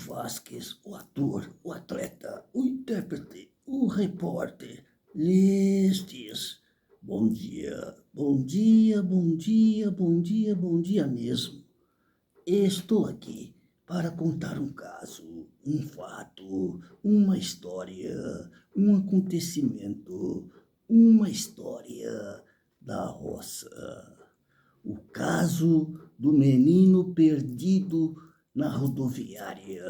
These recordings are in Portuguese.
Vasquez, o ator, o atleta, o intérprete, o repórter, Lestes. Bom dia, bom dia, bom dia, bom dia, bom dia mesmo. Estou aqui para contar um caso, um fato, uma história, um acontecimento, uma história da roça. O caso do menino perdido na rodoviária.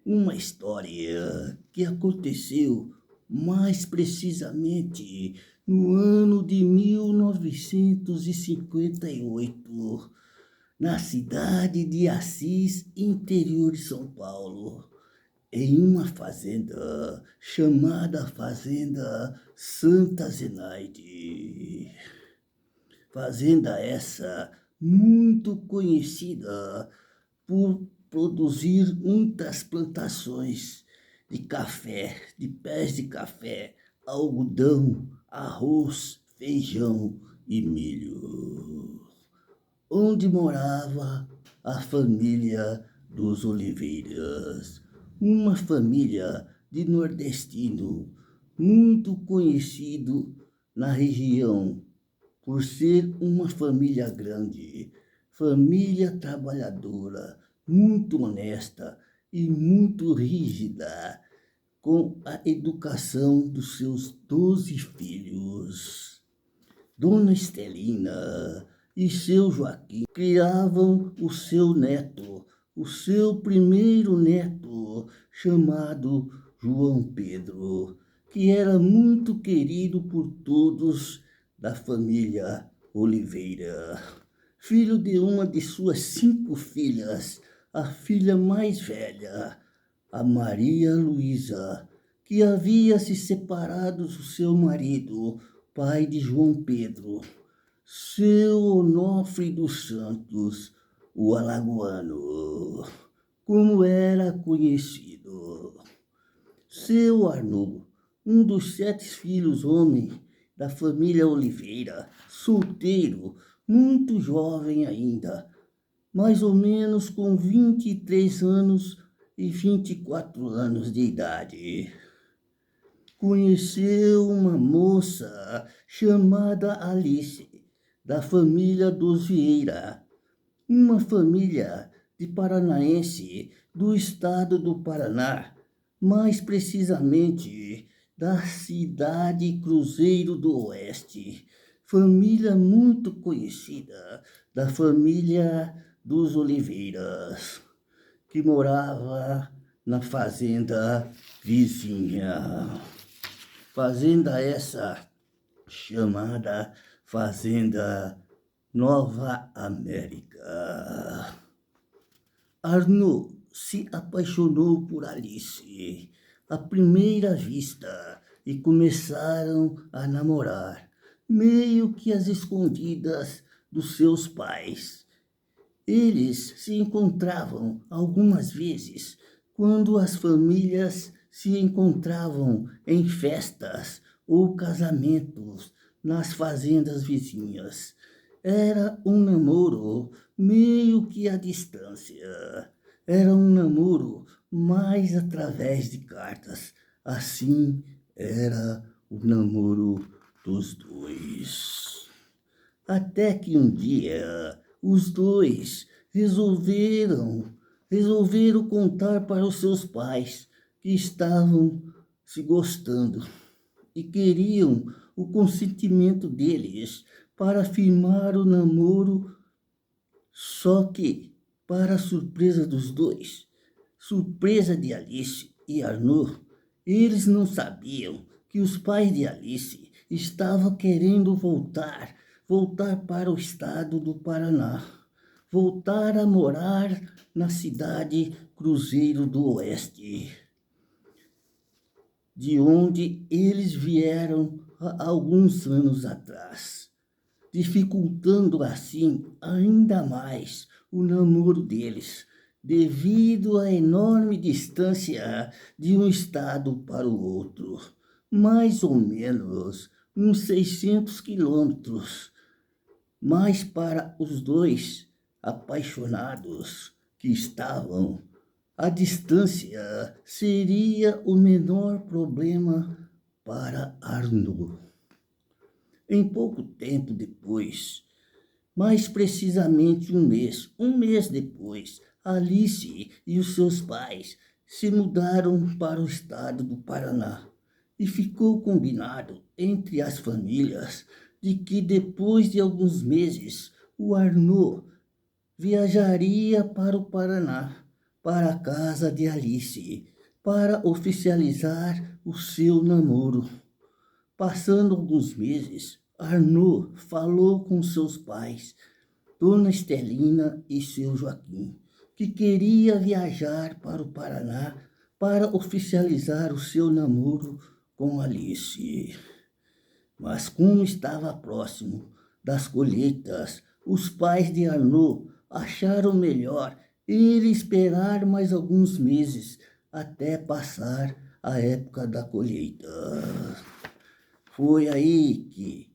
Uma história que aconteceu mais precisamente no ano de 1958, na cidade de Assis, interior de São Paulo, em uma fazenda chamada Fazenda Santa Zenaide. Fazenda essa muito conhecida por produzir muitas plantações de café, de pés de café, algodão, arroz, feijão e milho. Onde morava a família dos Oliveiras, uma família de nordestino muito conhecido na região por ser uma família grande, família trabalhadora, muito honesta e muito rígida com a educação dos seus 12 filhos. Dona Estelina e seu Joaquim criavam o seu neto, o seu primeiro neto, chamado João Pedro, que era muito querido por todos da família Oliveira. Filho de uma de suas 5 filhas, a filha mais velha, a Maria Luísa, que havia se separado do seu marido, pai de João Pedro, seu Onofre dos Santos, o alagoano, como era conhecido. Seu Arnaud, um dos 7 filhos homens da família Oliveira, solteiro, muito jovem ainda, mais ou menos com 23 anos e 24 anos de idade. Conheceu uma moça chamada Alice, da família dos Vieira, uma família de paranaense do estado do Paraná, mais precisamente da cidade Cruzeiro do Oeste, família muito conhecida da família dos Oliveiras, que morava na fazenda vizinha. Fazenda essa chamada Fazenda Nova América. Arnaud se apaixonou por Alice à primeira vista e começaram a namorar, meio que às escondidas dos seus pais. Eles se encontravam algumas vezes quando as famílias se encontravam em festas ou casamentos nas fazendas vizinhas. Era um namoro meio que à distância. Era um namoro mais através de cartas. Assim era o namoro dos dois. Até que um dia os dois resolveram contar para os seus pais que estavam se gostando e queriam o consentimento deles para firmar o namoro. Só que, para a surpresa dos dois, surpresa de Alice e Arnaud, eles não sabiam que os pais de Alice estavam querendo voltar para o estado do Paraná, voltar a morar na cidade Cruzeiro do Oeste, de onde eles vieram há alguns anos atrás, dificultando assim ainda mais o namoro deles, devido à enorme distância de um estado para o outro, mais ou menos uns 600 quilômetros. Mas para os dois apaixonados que estavam A distância seria o menor problema para Arnaud. Em pouco tempo depois, mais precisamente um mês depois, Alice e os seus pais se mudaram para o estado do Paraná e ficou combinado entre as famílias de que depois de alguns meses o Arnaud viajaria para o Paraná, para a casa de Alice, para oficializar o seu namoro. Passando alguns meses, Arnaud falou com seus pais, Dona Estelina e seu Joaquim, que queria viajar para o Paraná para oficializar o seu namoro com Alice. Mas como estava próximo das colheitas, os pais de Arnaud acharam melhor ele esperar mais alguns meses até passar a época da colheita. Foi aí que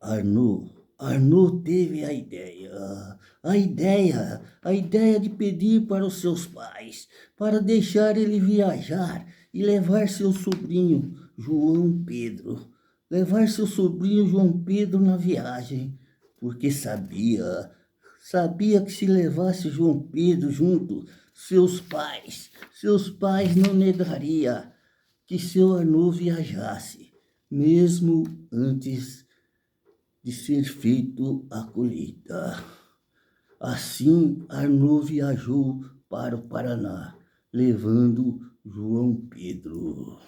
Arnaud teve a ideia de pedir para os seus pais para deixar ele viajar e levar seu sobrinho João Pedro, na viagem, porque sabia que se levasse João Pedro junto, seus pais não negariam que seu Arnaud viajasse, mesmo antes de ser feito a colheita. Assim, Arnaud viajou para o Paraná, levando João Pedro.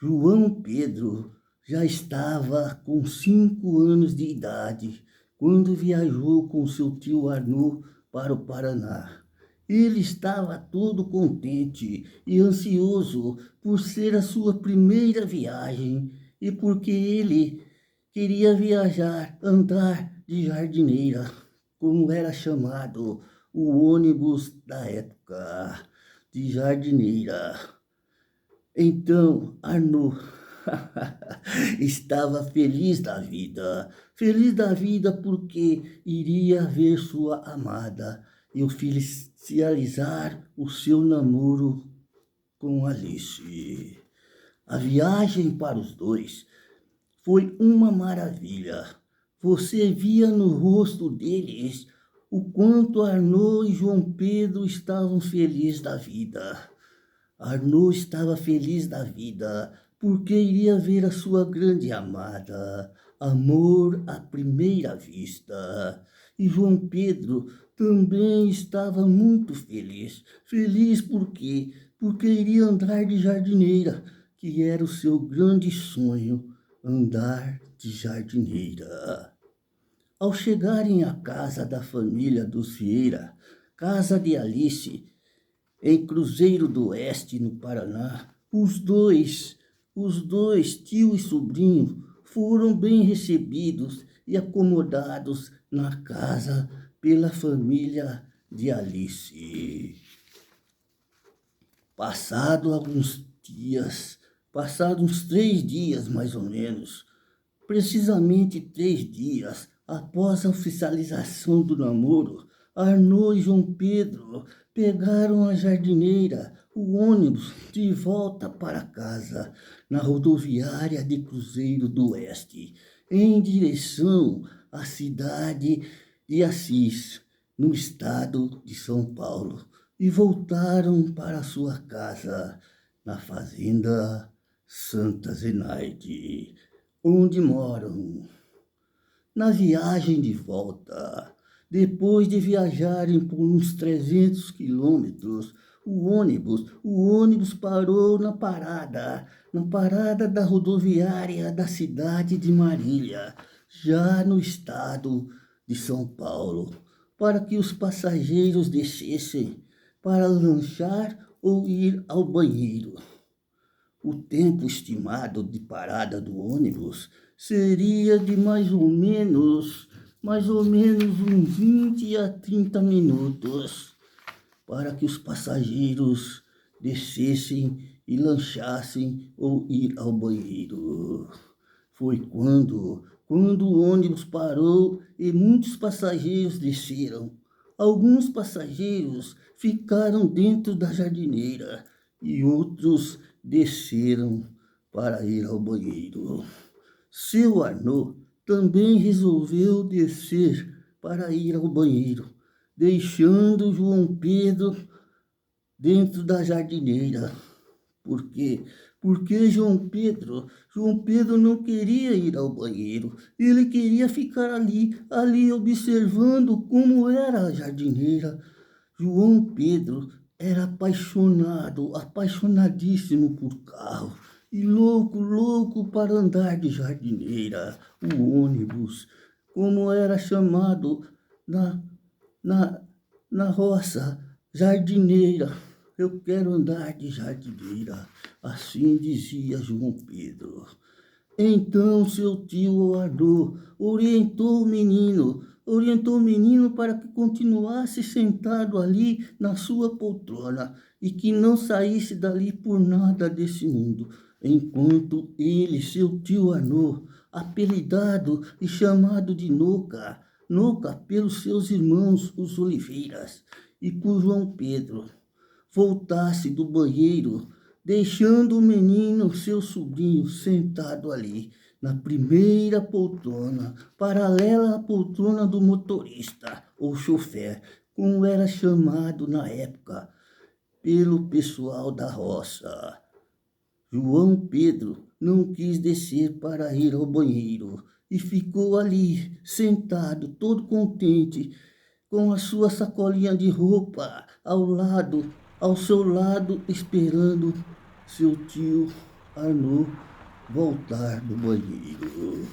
João Pedro já estava com 5 anos de idade quando viajou com seu tio Arnaud para o Paraná. Ele estava todo contente e ansioso por ser a sua primeira viagem e porque ele queria andar de jardineira, como era chamado o ônibus da época, de jardineira. Então, Arnaud estava feliz da vida porque iria ver sua amada e oficializar o seu namoro com Alice. A viagem para os dois foi uma maravilha. Você via no rosto deles o quanto Arnaud e João Pedro estavam felizes da vida. Arnaud estava feliz da vida porque iria ver a sua grande amada, amor à primeira vista. E João Pedro também estava muito feliz porque iria andar de jardineira, que era o seu grande sonho, andar de jardineira. Ao chegarem à casa da família dos Vieira, casa de Alice, em Cruzeiro do Oeste, no Paraná, os dois, tio e sobrinho, foram bem recebidos e acomodados na casa pela família de Alice. Passados uns 3 dias mais ou menos, precisamente 3 dias após a oficialização do namoro, Arnaud e João Pedro pegaram a jardineira, o ônibus, de volta para casa, na rodoviária de Cruzeiro do Oeste, em direção à cidade de Assis, no estado de São Paulo, e voltaram para sua casa, na fazenda Santa Zenaide, onde moram. Na viagem de volta, depois de viajarem por uns 300 quilômetros, o ônibus parou na parada da rodoviária da cidade de Marília, já no estado de São Paulo, para que os passageiros descessem para lanchar ou ir ao banheiro. O tempo estimado de parada do ônibus seria de mais ou menos uns 20 a 30 minutos, para que os passageiros descessem e lanchassem ou ir ao banheiro. Foi quando o ônibus parou e muitos passageiros desceram. Alguns passageiros ficaram dentro da jardineira e outros desceram para ir ao banheiro. Seu Arnaud também resolveu descer para ir ao banheiro, deixando João Pedro dentro da jardineira. Por quê? Porque João Pedro não queria ir ao banheiro. Ele queria ficar ali observando como era a jardineira. João Pedro era apaixonadíssimo por carro e louco para andar de jardineira. O ônibus, como era chamado na roça, jardineira. Eu quero andar de jardineira, assim dizia João Pedro. Então seu tio Arnaud orientou o menino para que continuasse sentado ali na sua poltrona e que não saísse dali por nada desse mundo, enquanto ele, seu tio Arnaud, apelidado e chamado de Noca pelos seus irmãos, os Oliveiras, e por João Pedro, voltasse do banheiro, deixando o menino, seu sobrinho, sentado ali, na primeira poltrona, paralela à poltrona do motorista, ou chofer, como era chamado na época pelo pessoal da roça. João Pedro não quis descer para ir ao banheiro e ficou ali, sentado, todo contente, com a sua sacolinha de roupa ao seu lado, esperando seu tio Arnaud voltar do banheiro.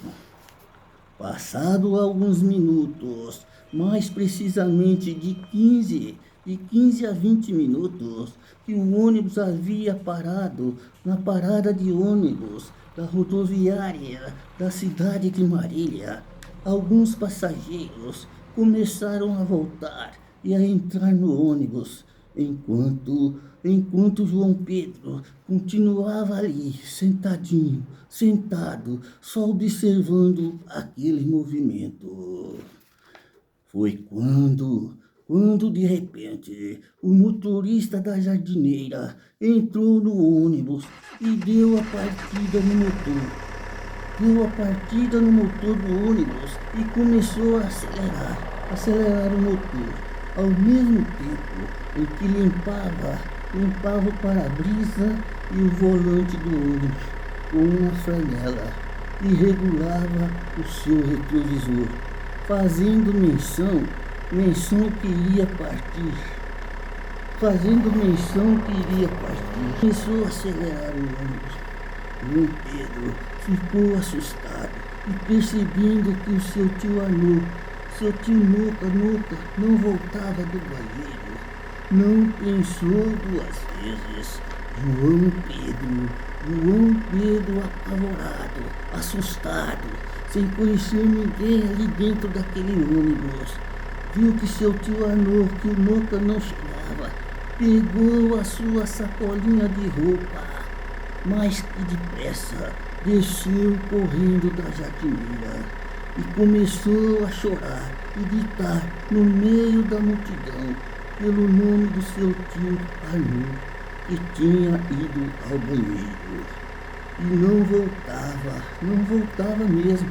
Passado alguns minutos, mais precisamente de 15 a 20 minutos, que o ônibus havia parado na parada de ônibus da rodoviária da cidade de Marília, alguns passageiros começaram a voltar e a entrar no ônibus, enquanto João Pedro continuava ali, sentado, só observando aquele movimento. Foi quando de repente o motorista da jardineira entrou no ônibus e deu a partida no motor do ônibus e começou a acelerar o motor, ao mesmo tempo em que limpava o para-brisa e o volante do ônibus com uma flanela e regulava o seu retrovisor, fazendo menção que iria partir. Começou a acelerar o ônibus. João Pedro ficou assustado e percebendo que o seu tio Arnaud, seu tio Noca, não voltava do banheiro, não pensou duas vezes. João Pedro apavorado, assustado, sem conhecer ninguém ali dentro daquele ônibus, viu que seu tio Arnaud, que o Noca não chegava, pegou a sua sacolinha de roupa, mas que depressa desceu correndo da jardineira e começou a chorar e gritar no meio da multidão pelo nome do seu tio Arnaud, que tinha ido ao banheiro e não voltava mesmo.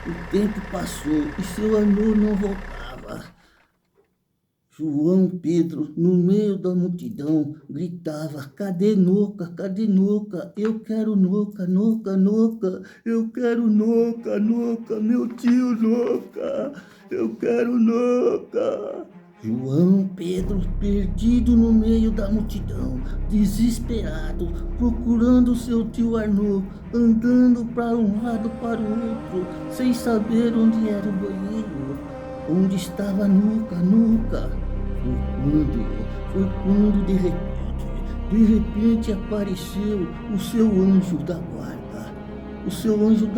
O tempo passou e seu Arnaud não voltava. João Pedro, no meio da multidão, gritava: cadê Noca? Eu quero Noca, eu quero Noca, meu tio Noca, eu quero Noca. João Pedro, perdido no meio da multidão, desesperado, procurando seu tio Arnaud, andando para um lado para o outro, sem saber onde era o banheiro, onde estava Noca. Foi quando de repente apareceu o seu anjo da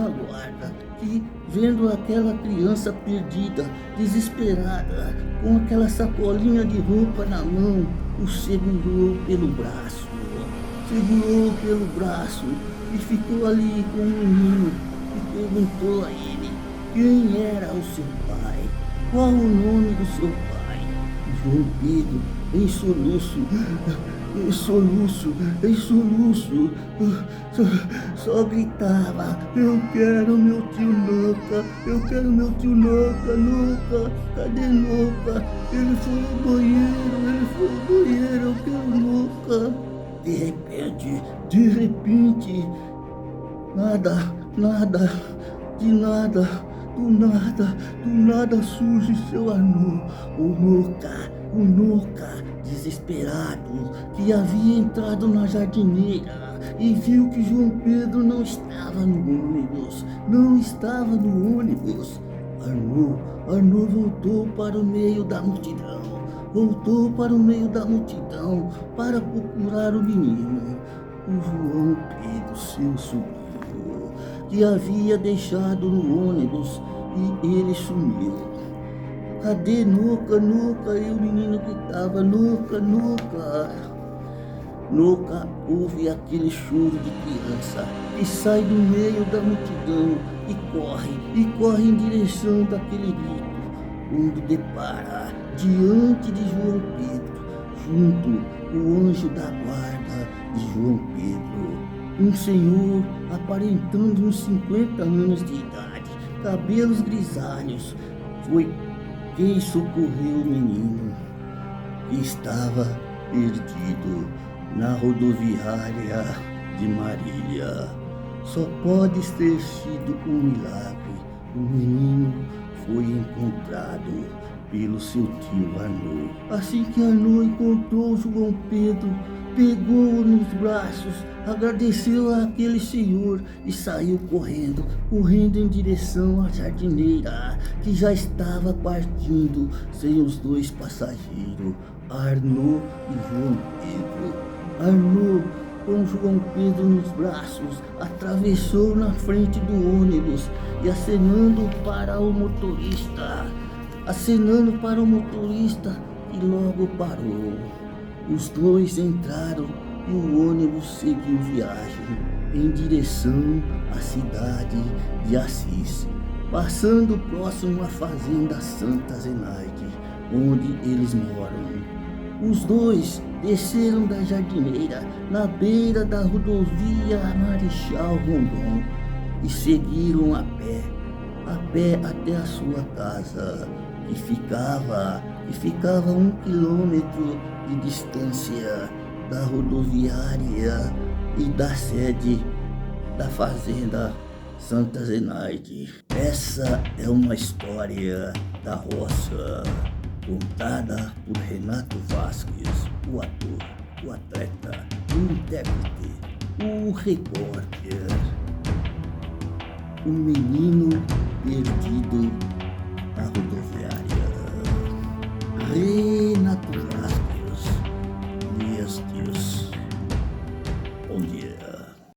guarda, que, vendo aquela criança perdida, desesperada, com aquela sacolinha de roupa na mão, o segurou pelo braço e ficou ali com o menino e perguntou a ele quem era o seu pai, qual o nome do seu pai. João Pedro, em soluço, só gritava: eu quero meu tio Noca, eu quero meu tio Noca, Noca, cadê Noca? Ele foi ao banheiro, eu quero Noca. De repente, nada, de nada, do nada surge seu Arnaud, o Noca, desesperado, que havia entrado na jardineira e viu que João Pedro não estava no ônibus. Arnaud voltou para o meio da multidão, para procurar o menino, o João Pedro, seu sobrinho, que havia deixado no ônibus e ele sumiu. Cadê Noca? E o menino gritava: Noca. Noca ouve aquele choro de criança e sai do meio da multidão e corre em direção daquele grito, quando depara diante de João Pedro, junto o anjo da guarda de João Pedro, um senhor aparentando uns 50 anos de idade, cabelos grisalhos. Foi quem socorreu o menino, que estava perdido na rodoviária de Marília. Só pode ter sido um milagre. O menino foi encontrado pelo seu tio Arnaud. Assim que Arnaud encontrou João Pedro, pegou-o nos braços, agradeceu àquele senhor e saiu correndo em direção à jardineira, que já estava partindo sem os dois passageiros, Arnaud e João Pedro. Arnaud, com João Pedro nos braços, atravessou na frente do ônibus e acenando para o motorista, e logo parou. Os dois entraram e o ônibus seguiu viagem em direção à cidade de Assis, passando próximo à fazenda Santa Zenaide, onde eles moram. Os dois desceram da jardineira na beira da rodovia Marechal Rondon e seguiram a pé até a sua casa, que ficava a 1 quilômetro de distância da rodoviária e da sede da fazenda Santa Zenaide. Essa é uma história da roça, contada por Renato Vasquez, o ator, o atleta, o intérprete, o repórter, o menino